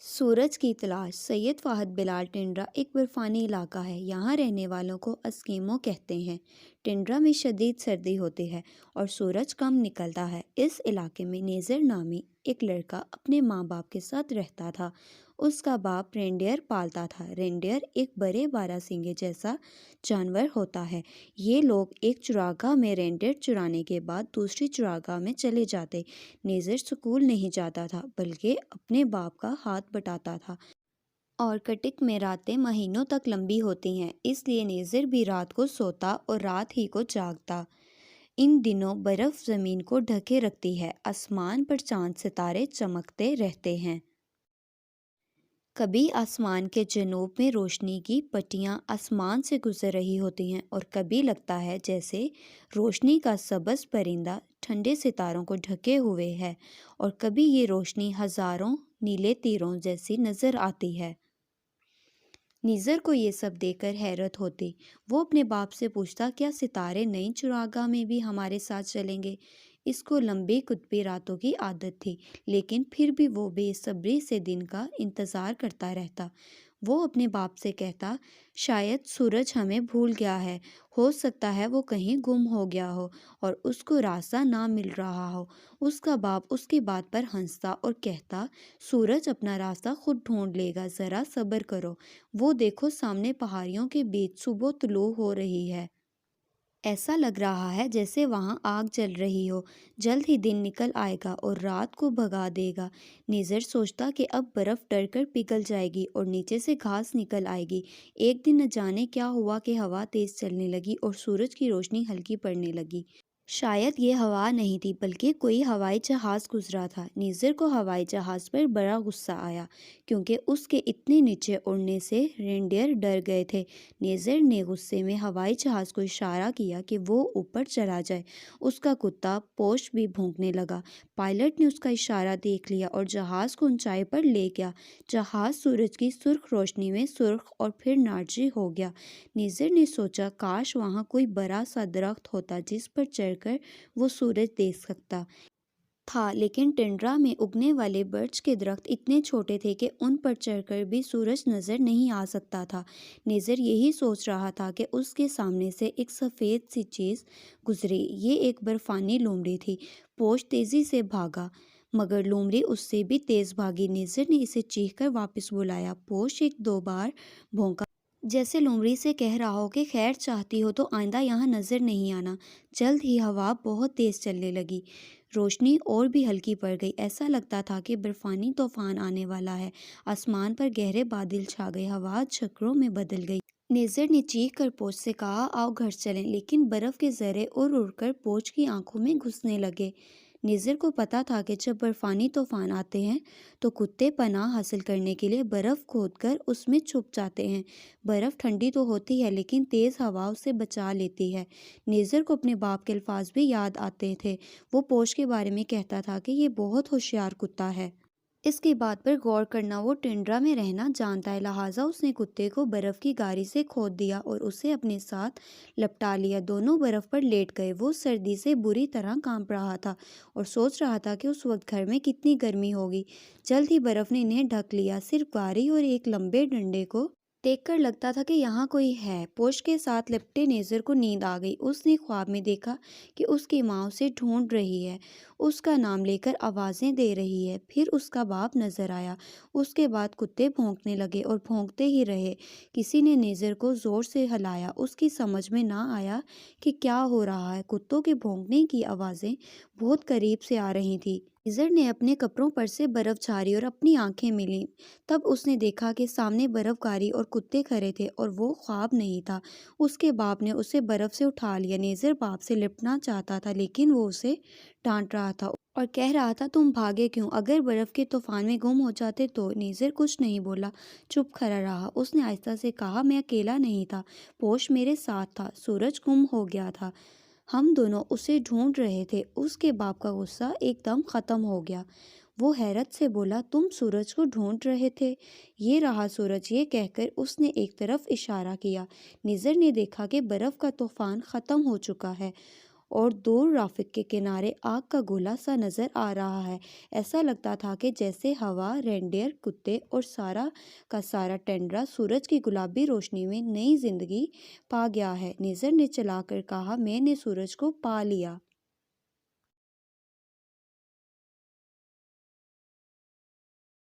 सूरज की तलाश। सैयद फ़ाहद बिलाल टिंडरा एक बर्फ़ानी इलाका है। यहाँ रहने वालों को एस्किमो कहते हैं। टिंडरा में शदीद सर्दी होती है और सूरज कम निकलता है। इस इलाके में नेज़र नामी एक लड़का अपने माँ बाप के साथ रहता था। उसका बाप रेंडियर पालता था। रेंडियर एक बड़े बारहसिंगे जैसा जानवर होता है। ये लोग एक चरागाह में रेंडियर चुराने के बाद दूसरी चरागाह में चले जाते। नेज़र स्कूल नहीं जाता था बल्कि अपने बाप का हाथ बटाता था। और कटिक में रातें महीनों तक लंबी होती हैं, इसलिए नेज़र भी रात को सोता और रात ही को जागता। इन दिनों बर्फ़ ज़मीन को ढके रखती है। आसमान पर चांद सितारे चमकते रहते हैं। कभी आसमान के जनूब में रोशनी की पट्टियाँ आसमान से गुजर रही होती हैं और कभी लगता है जैसे रोशनी का सबज परिंदा ठंडे सितारों को ढके हुए है और कभी ये रोशनी हज़ारों नीले तीरों जैसी नज़र आती है। निज़र को ये सब देखकर हैरत होती। वो अपने बाप से पूछता, क्या सितारे नई चरागाह में भी हमारे साथ चलेंगे? इसको लंबी कुतबी रातों की आदत थी, लेकिन फिर भी वो बेसब्री से दिन का इंतज़ार करता रहता। वो अपने बाप से कहता, शायद सूरज हमें भूल गया है। हो सकता है वो कहीं गुम हो गया हो और उसको रास्ता ना मिल रहा हो। उसका बाप उसकी बात पर हंसता और कहता, सूरज अपना रास्ता खुद ढूंढ लेगा, ज़रा सब्र करो। वो देखो सामने पहाड़ियों के बीच सुबह तुलू हो रही है। ऐसा लग रहा है जैसे वहाँ आग जल रही हो। जल्द ही दिन निकल आएगा और रात को भगा देगा। नेज़र सोचता कि अब बर्फ़ डर कर पिघल जाएगी और नीचे से घास निकल आएगी। एक दिन न जाने क्या हुआ कि हवा तेज़ चलने लगी और सूरज की रोशनी हल्की पड़ने लगी। शायद ये हवा नहीं थी बल्कि कोई हवाई जहाज़ गुजरा था। नेज़र को हवाई जहाज़ पर बड़ा गुस्सा आया क्योंकि उसके इतने नीचे उड़ने से रेंडियर डर गए थे। नेज़र ने गुस्से में हवाई जहाज़ को इशारा किया कि वो ऊपर चला जाए। उसका कुत्ता पोश भी भौंकने लगा। पायलट ने उसका इशारा देख लिया और जहाज़ को ऊंचाई पर ले गया। जहाज़ सूरज की सुर्ख रोशनी में सुर्ख और फिर नारंगी हो गया। नेज़र ने सोचा, काश वहाँ कोई बड़ा सा दरख्त होता जिस पर चढ़कर वो सूरज देख सकता था, लेकिन टिंडरा में उगने वाले बर्च के दरख्त इतने छोटे थे कि उन पर चढ़कर भी सूरज नज़र नहीं आ सकता था। नेज़र यही सोच रहा था कि उसके सामने से एक सफ़ेद सी चीज़ गुजरी। ये एक बर्फ़ानी लोमड़ी थी। पोश तेज़ी से भागा मगर लोमड़ी उससे भी तेज़ भागी। नेज़र ने इसे चीख कर वापस बुलाया। पोश एक दो बार भौंका, जैसे लोमड़ी से कह रहा हो कि खैर चाहती हो तो आइंदा यहाँ नज़र नहीं आना। जल्द ही हवा बहुत तेज़ चलने लगी। रोशनी और भी हल्की पड़ गई। ऐसा लगता था कि बर्फ़ानी तूफान आने वाला है। आसमान पर गहरे बादल छा गए। हवा झक्करों में बदल गई। नेज़र ने चीख कर पोच से कहा, आओ घर चलें, लेकिन बर्फ़ के ज़रे उड़ उड़कर पोच की आंखों में घुसने लगे। नेज़र को पता था कि जब बर्फ़ानी तूफान आते हैं तो कुत्ते पनाह हासिल करने के लिए बर्फ़ खोदकर उसमें छुप जाते हैं। बर्फ़ ठंडी तो होती है लेकिन तेज़ हवा उसे बचा लेती है। नेज़र को अपने बाप के अल्फाज भी याद आते थे। वो पोश के बारे में कहता था कि ये बहुत होशियार कुत्ता है। इसकी बात पर गौर करना, वो टिंडरा में रहना जानता है। लिहाजा उसने कुत्ते को बर्फ़ की गारी से खोद दिया और उसे अपने साथ लपटा लिया। दोनों बर्फ़ पर लेट गए। वो सर्दी से बुरी तरह कांप रहा था और सोच रहा था कि उस वक्त घर में कितनी गर्मी होगी। जल्द ही बर्फ़ ने इन्हें ढक लिया। सिर्फ गारी और एक लंबे डंडे को देखकर लगता था कि यहाँ कोई है। पोश के साथ लिपटे नेज़र को नींद आ गई। उसने ख्वाब में देखा कि उसकी माँ उसे ढूंढ रही है, उसका नाम लेकर आवाज़ें दे रही है। फिर उसका बाप नज़र आया। उसके बाद कुत्ते भौंकने लगे और भौंकते ही रहे। किसी ने नेज़र को ज़ोर से हिलाया। उसकी समझ में ना आया कि क्या हो रहा है। कुत्तों के भौंकने की आवाज़ें बहुत करीब से आ रही थीं। नेज़र ने अपने कपड़ों पर से बर्फ़ झाड़ी और अपनी आंखें मिलीं। तब उसने देखा कि सामने बर्फ़गारी और कुत्ते खड़े थे और वो ख्वाब नहीं था। उसके बाप ने उसे बर्फ़ से उठा लिया। नेज़र बाप से लिपटना चाहता था लेकिन वो उसे डांट रहा था और कह रहा था, तुम भागे क्यों? अगर बर्फ़ के तूफान में गुम हो जाते तो? नेज़र कुछ नहीं बोला, चुप खड़ा रहा। उसने आहिस्ता से कहा, मैं अकेला नहीं था, पोश मेरे साथ था। सूरज गुम हो गया था, हम दोनों उसे ढूंढ रहे थे। उसके बाप का गुस्सा एकदम ख़त्म हो गया। वो हैरत से बोला, तुम सूरज को ढूंढ रहे थे? ये रहा सूरज। ये कहकर उसने एक तरफ इशारा किया। नेज़र ने देखा कि बर्फ़ का तूफान ख़त्म हो चुका है اور دور رافق کے کنارے آگ کا گولا سا نظر آ رہا ہے۔ ایسا لگتا تھا کہ جیسے ہوا، رینڈیئر، کتے اور سارا کا سارا ٹینڈرا سورج کی گلابی روشنی میں نئی زندگی پا گیا ہے۔ نیزر نے چلا کر کہا، میں نے سورج کو پا لیا۔